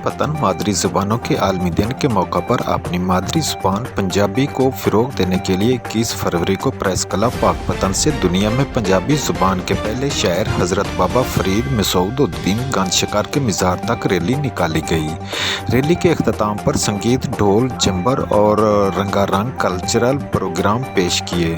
पतन मादरी ज़ुबानों के आलमी दिन के मौका पर अपनी मादरी ज़ुबान पंजाबी को फ़रोग़ देने के लिए 21 फरवरी को प्रेस क्लब पाकपतन से दुनिया में पंजाबी ज़ुबान के पहले शायर हज़रत बाबा फ़रीद मसूद-उद-दीन गंज शिकार के मज़ार तक रैली निकाली गई। रैली के अख्ताम पर संगीत, ढोल, जंबर और रंगारंग कल्चरल प्रोग्राम पेश किए।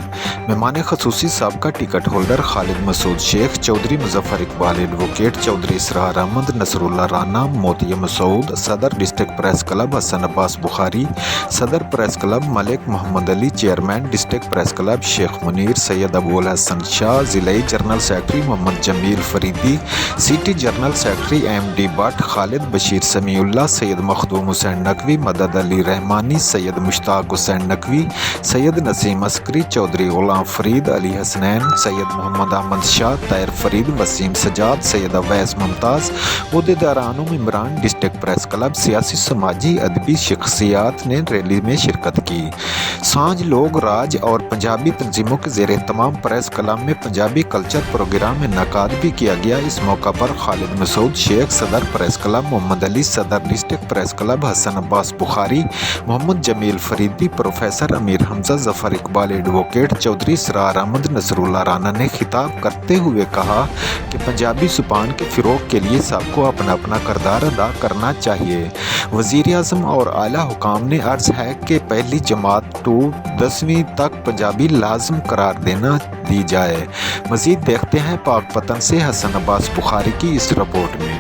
मेहमान ख़ुसूसी साबका ticket holder Khalid Masood Sheikh, Chaudhry Muzaffar Iqbal, advocate Chaudhry Israr Ahmad, Nasrullah Rana, Motia Masood, सदर district press club Hasan Abbas Bukhari, सदर press club Malik Mohammad Ali, chairman district press club Sheikh Munir, Syed Abul Hasan Shah, ज़िलाई general secretary Mohammad Jamil Faridi, city general secretary MD Bhatt, Khalid Bashir Samiullah, Syed Makhdoom Hussain Naqvi, Madad Ali Rahmani, Syed Mushtaq Hussain Naqvi, Syed Naseem Askari, Chaudhary Ghulam Farid, Ali Hasnain, Syed Mohammad Ahmed Shah, Tair Farid, Waseem Sajjad, Syed Awais Mumtaz, उहदेदारान इमरान डिस्ट्रिक्ट प्रेस क्लब, सियासी समाजी अदबी शख्सियात ने रैली में शिरकत की। सांझ लोग राज और पंजाबी तंजीमों के ज़ेर तमाम प्रेस क्लब में पंजाबी कल्चर प्रोग्राम में इनकाद भी किया गया। इस मौका पर खालिद मसूद शेख, सदर प्रेस क्लब मोहम्मद अली, सदर district press club Hasan Abbas Bukhari, Mohammad Jamil Faridi, professor Amir Hamza, Zafar Iqbal, advocate Chaudhry Israr Ahmad, Nasrullah Rana ने खिताब करते हुए कहा कि पंजाबी ज़ुबान के फ़रोग़ के लिए सबको अपना अपना किरदार अदा करना चाहिए। वज़ीर-ए-आज़म और आला हुकाम ने अर्ज़ है कि पहली जमात टू 10वीं तक पंजाबी लाज़िम करार दी जाए। मज़ीद देखते हैं पाकपतन से हसन अब्बास बुखारी की इस रिपोर्ट में।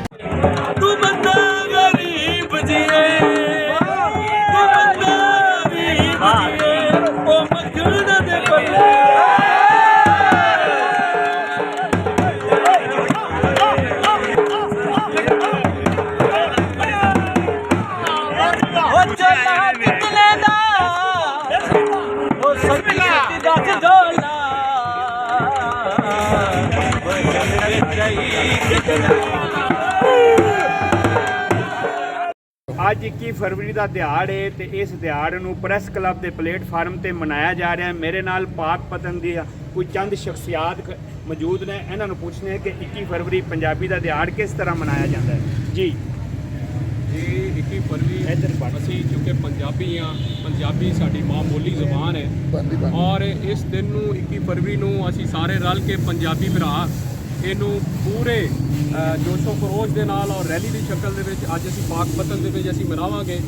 ਅੱਜ 21 फरवरी का ਦਿਹਾੜ है तो इस ਦਿਹਾੜ ਨੂੰ ਪ੍ਰੈਸ ਕਲੱਬ ਦੇ ਪਲੇਟਫਾਰਮ ਤੇ ਮਨਾਇਆ ਜਾ ਰਿਹਾ ਹੈ। ਮੇਰੇ ਨਾਲ ਪਾਕਪਤਨ ਦੀ ਕੋਈ ਚੰਦ ਸ਼ਖਸੀਅਤ ਮੌਜੂਦ ਨੇ, ਇਹਨਾਂ ਨੂੰ ਪੁੱਛਦੇ ਹਾਂ ਕਿ 21 फरवरी ਪੰਜਾਬੀ ਦਾ ਦਿਹਾੜ ਕਿਸ ਤਰ੍ਹਾਂ ਮਨਾਇਆ ਜਾਂਦਾ ਹੈ। ਜੀ 21 फरवरी ਅਸੀਂ ਚੁੱਕੇ ਪੰਜਾਬੀ ਹਾਂ, ਪੰਜਾਬੀ ਸਾਡੀ ਮਾਂ ਬੋਲੀ ਜ਼ੁਬਾਨ ਹੈ ਔਰ ਇਸ ਦਿਨ ਨੂੰ 21 फरवरी ਨੂੰ ਅਸੀਂ ਸਾਰੇ ਰਲ ਕੇ ਪੰਜਾਬੀ ਭਰਾ ਇਹਨੂੰ ਪੂਰੇ ਜੋਸ਼ੋ ਖਰੋਸ਼ ਦੇ ਨਾਲ ਔਰ ਰੈਲੀ ਦੀ ਸ਼ਕਲ ਦੇ ਵਿੱਚ ਅੱਜ ਅਸੀਂ ਪਾਕਪਤਨ ਦੇ ਵਿੱਚ ਅਸੀਂ ਮਨਾਵਾਂਗੇ।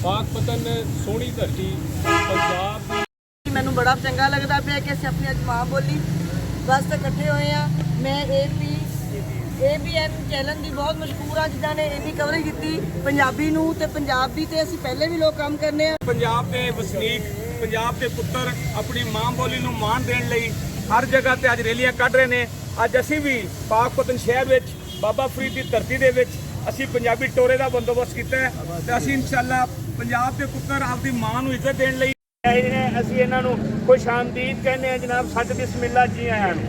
ਪਾਕਪਤਨ ਸੋਹਣੀ ਧਰਤੀ ਪੰਜਾਬ ਦੀ। ਮੈਨੂੰ ਬੜਾ ਚੰਗਾ ਲੱਗਦਾ ਪਿਆ ਕਿ ਅਸੀਂ ਆਪਣੀ ਅੱਜ ਮਾਂ ਬੋਲੀ ਵਾਸਤੇ ਇਕੱਠੇ ਹੋਏ ਆ। ਮੈਂ ABN ਚੈਨਲ ਦੀ ਬਹੁਤ ਮਸ਼ਹੂਰ ਆ ਜਿਨ੍ਹਾਂ ਨੇ ਇੰਨੀ ਕਵਰੇਜ ਕੀਤੀ ਪੰਜਾਬੀ ਨੂੰ ਤੇ ਪੰਜਾਬੀ ਤੇ ਅਸੀਂ ਪਹਿਲੇ ਵੀ ਲੋਕ ਕੰਮ ਕਰਨੇ ਆ। ਪੰਜਾਬ ਦੇ ਵਸਨੀਕ, ਪੰਜਾਬ ਦੇ ਪੁੱਤਰ ਆਪਣੀ ਮਾਂ ਬੋਲੀ ਨੂੰ ਮਾਣ ਦੇਣ ਲਈ ਹਰ ਜਗ੍ਹਾ ਤੇ ਅੱਜ ਰੈਲੀਆਂ ਕੱਢ ਰਹੇ ਨੇ। ਅੱਜ ਅਸੀਂ ਵੀ ਪਾਕਪਤਨ ਸ਼ਹਿਰ ਵਿੱਚ ਬਾਬਾ ਫਰੀਦ ਦੀ ਧਰਤੀ ਦੇ ਵਿੱਚ ਅਸੀਂ ਪੰਜਾਬੀ ਟੋਰੇ ਦਾ ਬੰਦੋਬਸਤ ਕੀਤਾ ਹੈ ਤੇ ਅਸੀਂ ਇਨਸ਼ਾਅੱਲਾ ਪੰਜਾਬ ਦੇ ਪੁੱਤਰ ਆਪਦੀ ਮਾਂ ਨੂੰ ਇੱਜ਼ਤ ਦੇਣ ਲਈ ਅਸੀਂ ਇਹਨਾਂ ਨੂੰ ਖੁਸ਼ ਆਮਦੀਦ ਕਹਿੰਦੇ ਹਾਂ। ਜਨਾਬ, ਸੱਚ ਬਿਸਮਿਲ੍ਲਾ, ਜੀ ਆਇਆਂ ਨੂੰ।